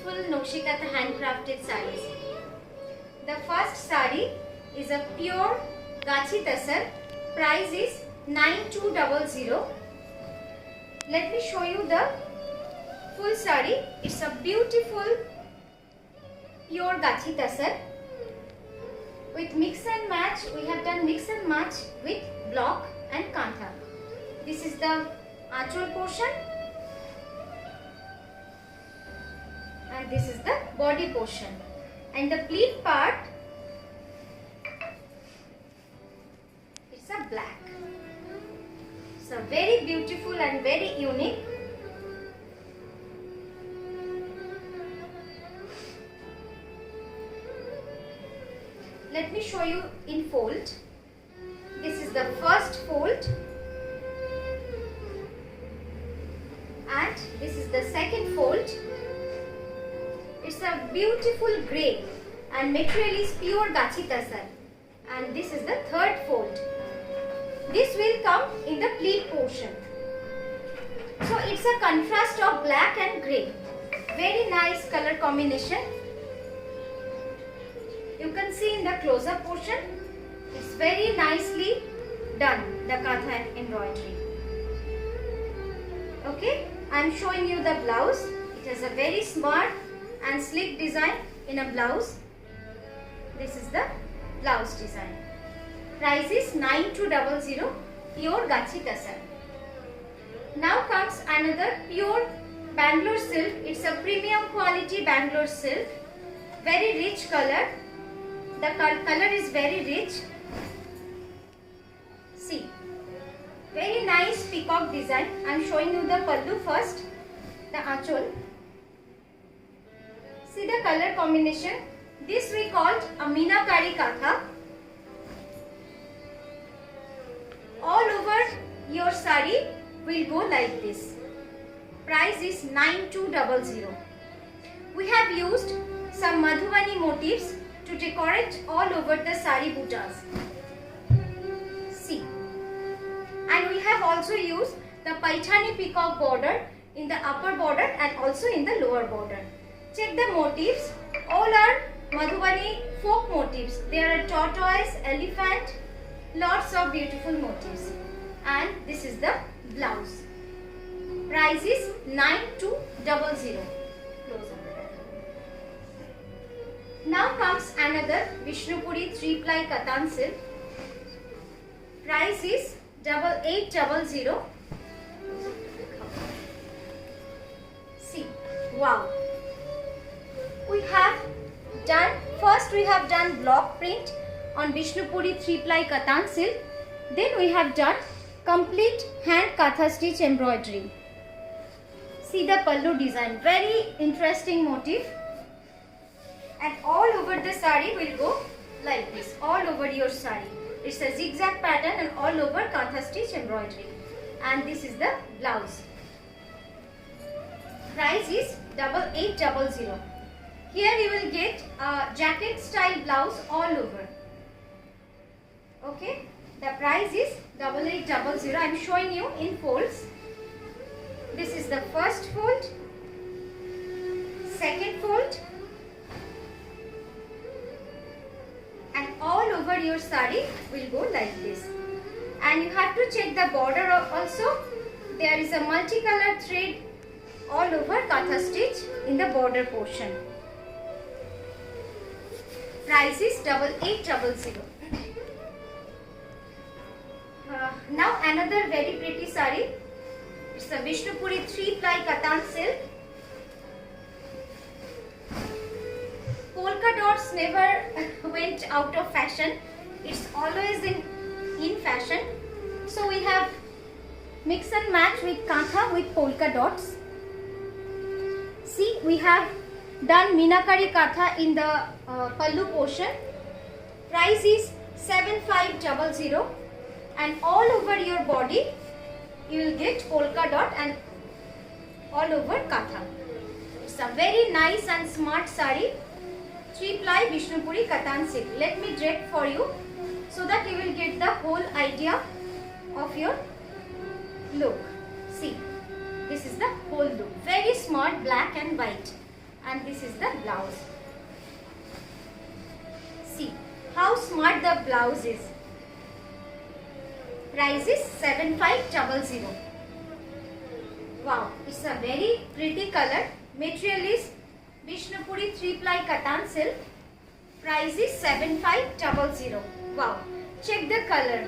beautiful Nakshikata handcrafted sarees. The first saree is a pure Gachi Tasar. Price is 9200. Let me show you the full saree. It's a beautiful pure Gachi Tasar. With mix and match, we have done mix and match with block and kantha. This is the aanchal portion and this is the body portion. And the pleat part, it's a black. It's a very beautiful and very unique. Let me show you in fold. This is the first fold and this is the second fold. It's a beautiful grey and material is pure Gachi Tasar, and this is the third fold. This will come in the pleat portion. So it's a contrast of black and grey. Very nice color combination. You can see in the close-up portion, it's very nicely done, the kantha embroidery. Okay, I am showing you the blouse. It has a very smart and sleek design in a blouse. This is the blouse design. Price is 9200, pure Gachi Tasar. Now comes another pure Bangalore silk. It's a premium quality Bangalore silk. Very rich color. The color is very rich. See, very nice peacock design. I am showing you the pallu first, the aanchal. See the color combination. This we called a Meenakari Katha. All over your sari will go like this. Price is 9200. We have used some Madhubani motifs to decorate all over the sari buttas. See, and we have also used the Paithani peacock border in the upper border and also in the lower border. Check the motifs. All are Madhubani folk motifs. There are tortoise, elephant, lots of beautiful motifs. And this is the blouse. Price is 9200. Now comes another Vishnupuri 3-ply Katan silk. Price is 8800. See, wow. We have done block print on Vishnupuri 3-ply Katan silk. Then we have done complete hand katha stitch embroidery. See the pallu design, very interesting motif. And all over the sari will go like this, all over your sari. It's a zigzag pattern and all over katha stitch embroidery. And this is the blouse. Price is 8800. Here you will get a jacket style blouse all over. Okay, the price is 8800. I am showing you in folds. This is the first fold, second fold, and all over your sari will go like this. And you have to check the border also. There is a multicolored thread all over katha stitch in the border portion. Price is 8800. Now another very pretty sari. It's a Vishnupuri 3-ply Katan silk. Polka dots never went out of fashion. It's always in fashion. So we have mix and match with kantha with polka dots. See, we have done Meenakari Katha in the pallu portion. Price is 7500, and all over your body you will get polka dot and all over katha. It's a very nice and smart sari. 3-ply Vishnupuri Katan silk. Let me drape for you so that you will get the whole idea of your look. See, this is the whole look. Very smart, black and white. and this is the blouse. See how smart the blouse is. Price is 7500. Wow, it's a very pretty color. Material is Vishnupuri 3-ply Katan silk. Price is 7500. Wow, check the color.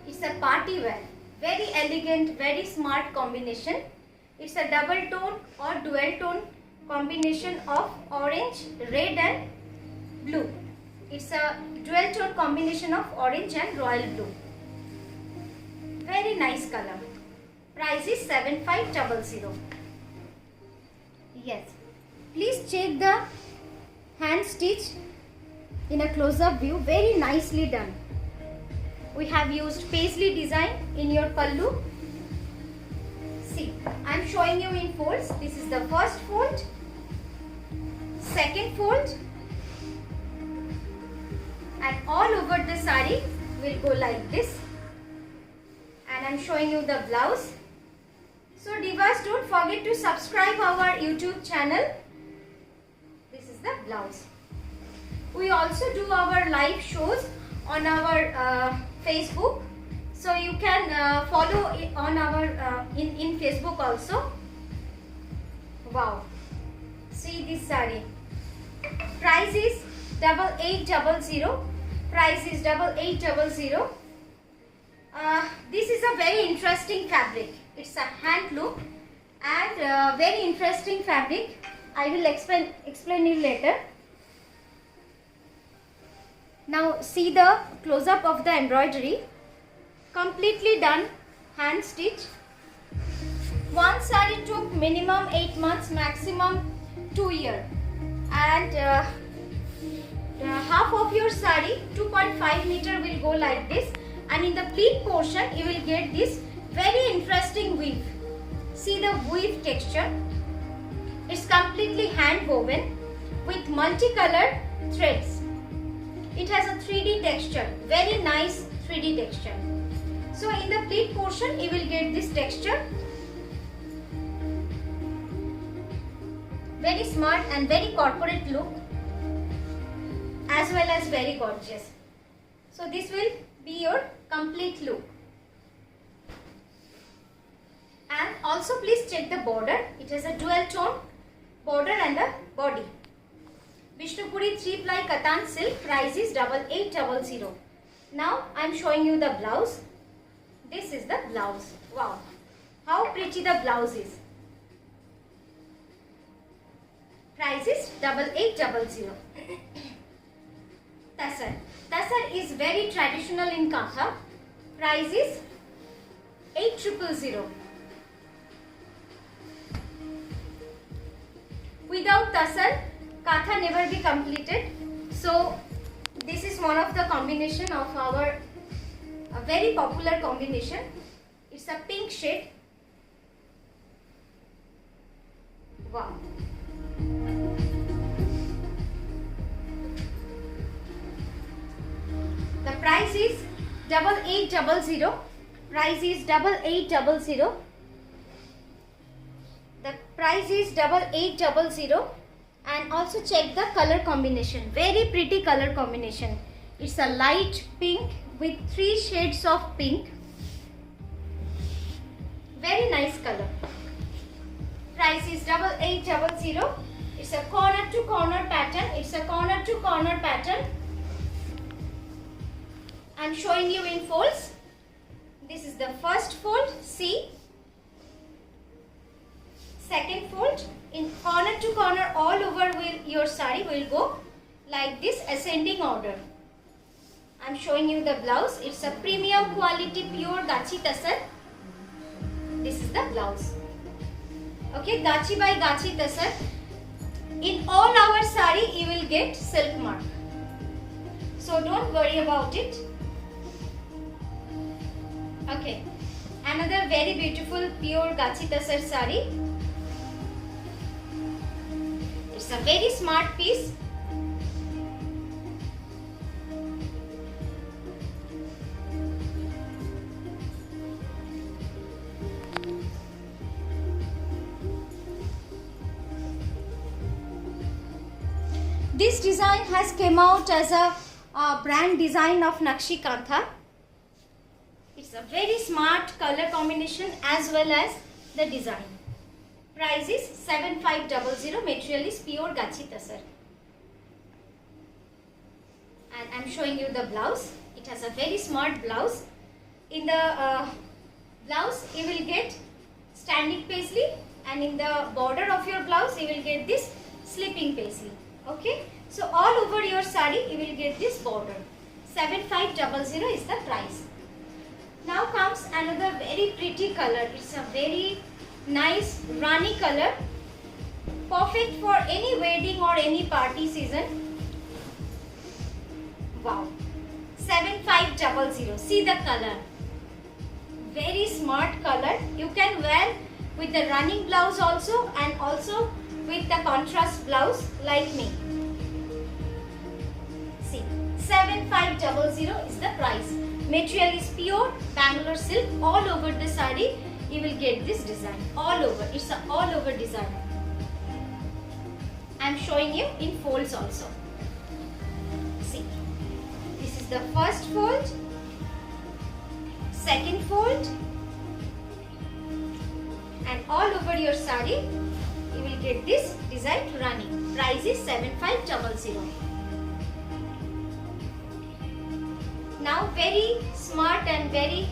It's a party wear. Very elegant, very smart combination. It's a double tone or dual tone combination of orange, red and blue. It's a dual tone combination of orange and royal blue. Very nice color. Price is 7500. Yes. Please check the hand stitch in a close-up view. Very nicely done. We have used paisley design in your pallu. See, I am showing you in folds. This is the first fold, second fold, and all over the sari will go like this. And I am showing you the blouse. So Divas, don't forget to subscribe our YouTube channel. This is the blouse. We also do our live shows on our Facebook. So you can follow it on our in Facebook also. Wow. See this sari. Price is 8800. Price is 8800. This is a very interesting fabric. It's a handloom and very interesting fabric. I will explain it later. Now see the close-up of the embroidery. Completely done, hand stitch. One saree took minimum 8 months, maximum 2 years. And half of your saree, 2.5 meter, will go like this. And in the pleat portion, you will get this very interesting weave. See the weave texture. It's completely hand woven with multicolored threads. It has a 3D texture, very nice 3D texture. So in the pleat portion, you will get this texture. Very smart and very corporate look, as well as very gorgeous. So this will be your complete look. And also please check the border. It has a dual tone border and the body. Vishnupuri 3-ply Katan silk. Price is 8800. Now I am showing you the blouse. This is the blouse. Wow, how pretty the blouse is. Price is 8800. Tassar. Tassar is very traditional in Kantha. Price is 8000. Without tassar, Kantha never be completed. So this is one of the combination of our a very popular combination. It's a pink shade. Wow. The price is 8800. Price is 8800. The price is 8800. And also check the color combination. Very pretty color combination. It's a light pink with 3 shades of pink. Very nice color. Price is 8800. It's a corner to corner pattern. It's a corner to corner pattern. I'm showing you in folds. This is the first fold. See. Second fold. In corner to corner all over your saree will go like this, ascending order. I'm showing you the blouse. It's a premium quality pure Gachi Tassar. This is the blouse. Okay, Gachi by Gachi Tassar. In all our saree you will get silk mark. So don't worry about it. Okay, another very beautiful pure Gachi Tassar saree. It's a very smart piece. This design has came out as a brand design of Nakshi Kantha. It's a very smart color combination as well as the design. Price is 7500. Material is pure Gachi Tasar. And I'm showing you the blouse. It has a very smart blouse. In the blouse you will get standing paisley, and in the border of your blouse you will get this slipping paisley. Okay, so all over your sari you will get this border. 7500 is the price. Now comes another very pretty color. It's a very nice rani color, perfect for any wedding or any party season. Wow, 7500. See the color, very smart color. You can wear with the running blouse also, and also with the contrast blouse like me. See, 7500 is the price. Material is pure Bangalore silk. All over the sari you will get this design. All over. It's a all over design. I am showing you in folds also. See, this is the first fold, second fold, and all over your sari you will get this design running. Price is 7500. Now very smart and very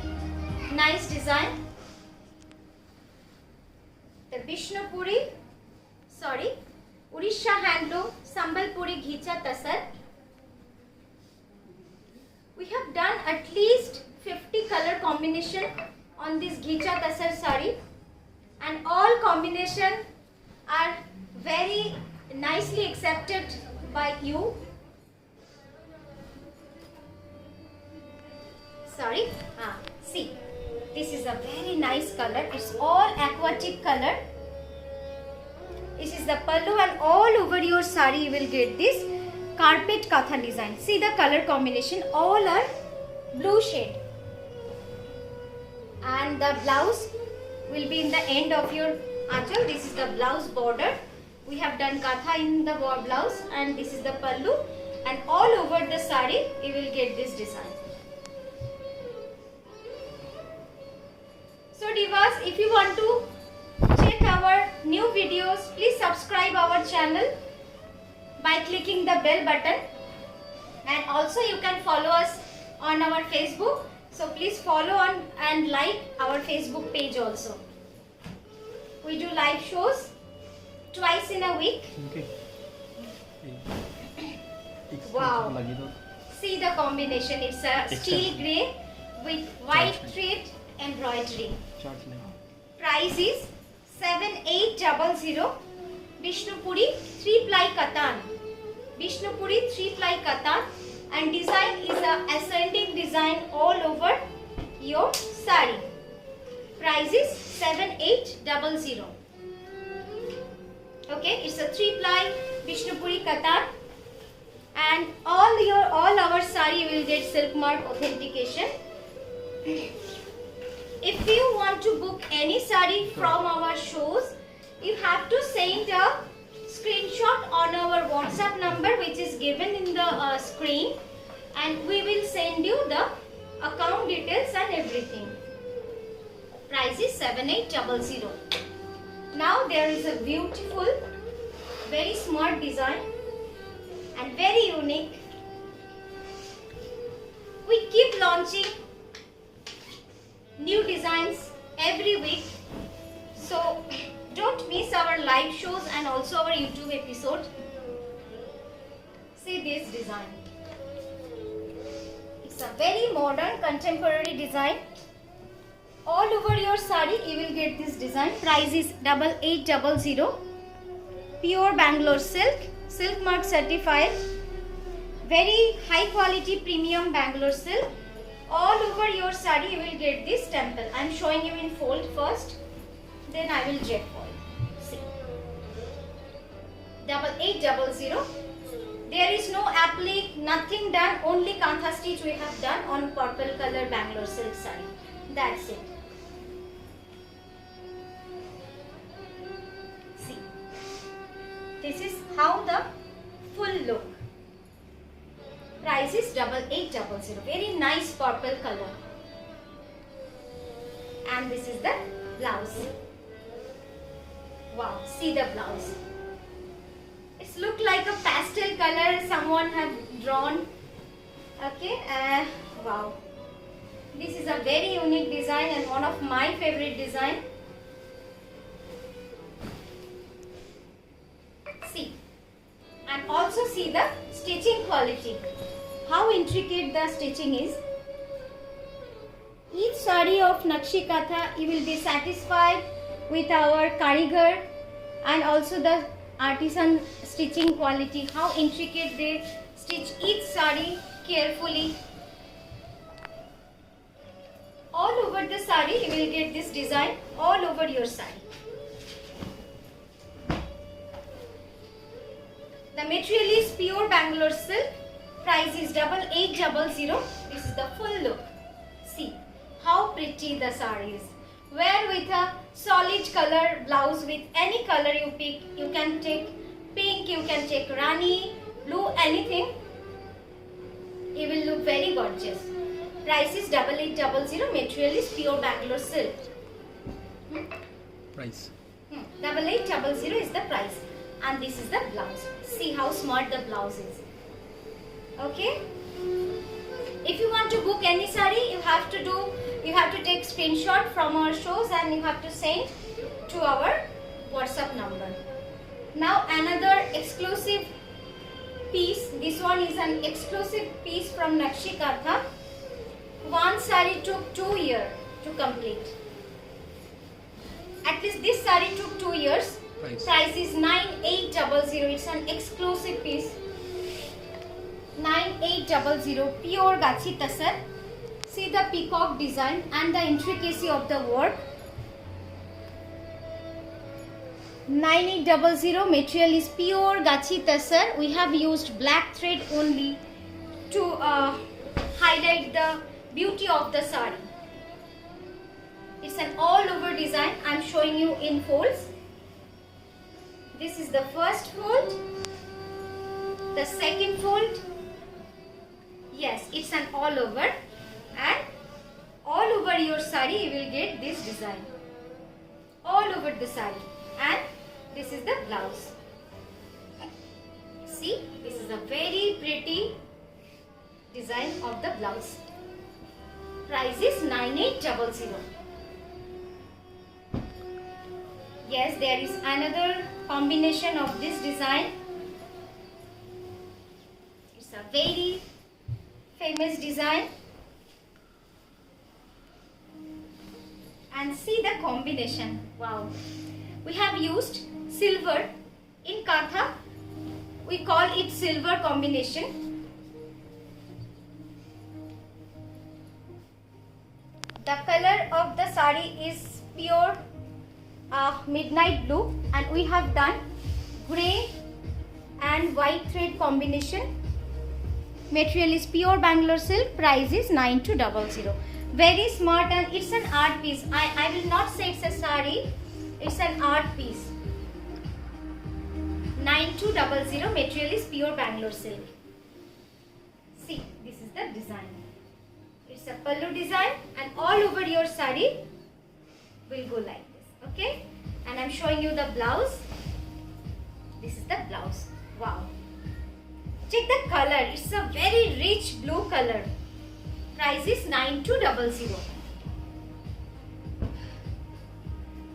nice design. The Bishnupuri, Odisha handloom Sambalpuri Ghicha Tasar. We have done at least 50 color combination on this Ghicha Tasar sari, and all combination are very nicely accepted by you. See, this is a very nice color. It's all aquatic color. This is the pallu, and all over your sari you will get this carpet katha design. See the color combination, all are blue shade. And the blouse will be in the end of your achal. This is the blouse border. We have done katha in the blouse, and this is the pallu, and all over the sari you will get this design. So divas, if you want to check our new videos, please subscribe our channel by clicking the bell button, and also you can follow us on our Facebook. So please follow on and like our Facebook page also. We do live shows twice in a week. Okay. Wow. See the combination. It's a steel grey with white thread embroidery. Price is 7800. Bishnupuri 3-ply katan. Bishnupuri 3-ply katan, and design is a ascending design all over your sari. Price is 7800. Okay, it's a 3-ply Bishnupuri katan, and all our sari will get silk mark authentication. If you want to book any sari from our shows, you have to send a screenshot on our WhatsApp number, which is given in the screen, and we will send you the account details and everything. Price is 7800. Now there is a beautiful, very smart design and very unique. We keep launching new designs every week, so don't miss our live shows and also our YouTube episode. See this design. It's a very modern contemporary design. All over your sari you will get this design. Price is 8800. Pure Bangalore silk, silk mark certified, very high quality premium Bangalore silk. All over your sari you will get this temple. I am showing you in fold first, then I will jet fold. See, 8800. There is no applique, nothing done, only kantha stitch we have done on purple color Bangalore silk sari. That's it. See, this is how the full look. Price is 8800. Very nice purple color. And this is the blouse. Wow, see the blouse. It's look like a pastel color someone have drawn. Okay, wow. This is a very unique design and one of my favorite design. See, and also see the stitching quality. How intricate the stitching is. Each sari of Nakshi Katha, you will be satisfied with our karigar and also the artisan stitching quality. How intricate they stitch each sari carefully. All over the sari, you will get this design all over your sari. The material is pure Bangalore silk. Price is 8800. This is the full look. See how pretty the sari is. Wear with a solid color blouse with any color you pick. You can take pink, you can take rani, blue, anything. It will look very gorgeous. Price is 8800. Material is pure Bangalore silk. Price. 8800 is the price. And this is the blouse. See how smart the blouse is. Okay. If you want to book any sari, you have to take screenshot from our shows and you have to send to our WhatsApp number. Now another exclusive piece. This one is an exclusive piece from Nakshi Katha. One sari took 2 years to complete. At least this sari took 2 years. Price is 9800. It's an exclusive piece. 9800, pure Gachi Tasar. See the peacock design and the intricacy of the work. 9800, material is pure Gachi Tasar. We have used black thread only to highlight the beauty of the sari. It's an all over design. I'm showing you in folds. This is the first fold, the second fold. Yes, it's an all over, and all over your sari you will get this design. All over the sari, and this is the blouse. See, this is a very pretty design of the blouse. Price is 9800. Yes, there is another combination of this design. It's a very famous design. And see the combination. Wow. We have used silver. In Katha, we call it silver combination. The color of the sari is pure midnight blue, and we have done grey and white thread combination. Material is pure Bangalore silk. Price is 9200. Very smart, and it's an art piece. I will not say it's a sari. It's an art piece. 9200. Material is pure Bangalore silk. See, this is the design. It's a pallu design, and all over your sari will go like this. Okay, and I'm showing you the blouse. This is the blouse. Wow, check the color. It's a very rich blue color. Price is 9200.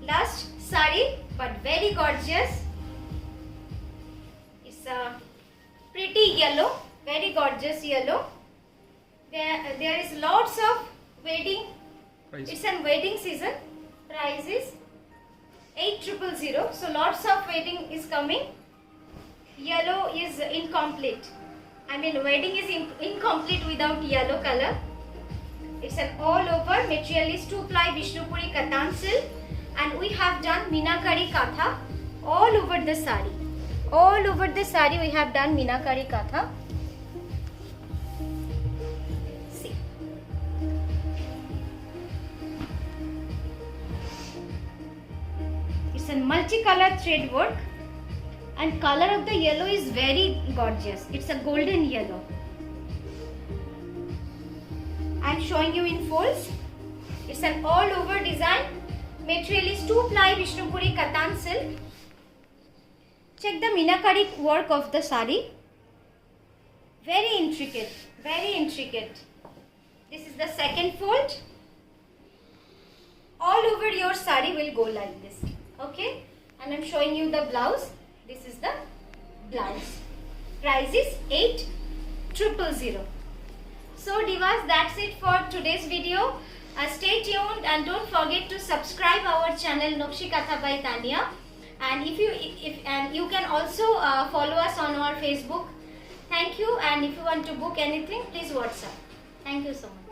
Last sari, but very gorgeous. It's a pretty yellow, very gorgeous yellow. There is lots of wedding. Price. It's a wedding season. Price is 8000. So lots of wedding is coming. Yellow is incomplete. I mean, wedding is incomplete without yellow color. It's an all over. Material is 2-ply Vishnupuri Katan silk, and we have done Meenakari Katha all over the sari. All over the sari we have done Meenakari Katha. See. It's a multicolor thread work, and color of the yellow is very gorgeous. It's a golden yellow. I'm showing you in folds. It's an all over design. Material is 2-ply Vishnupuri Katan silk. Check the meenakari work of the sari. Very intricate, very intricate. This is the second fold. All over your sari will go like this. Okay, and I'm showing you the blouse. This is the blouse. Price is 8,000. So divas, that's it for today's video. Stay tuned and don't forget to subscribe our channel Nokshi-Katha by Tania. And if you can also follow us on our Facebook. Thank you, and if you want to book anything, please WhatsApp. Thank you so much.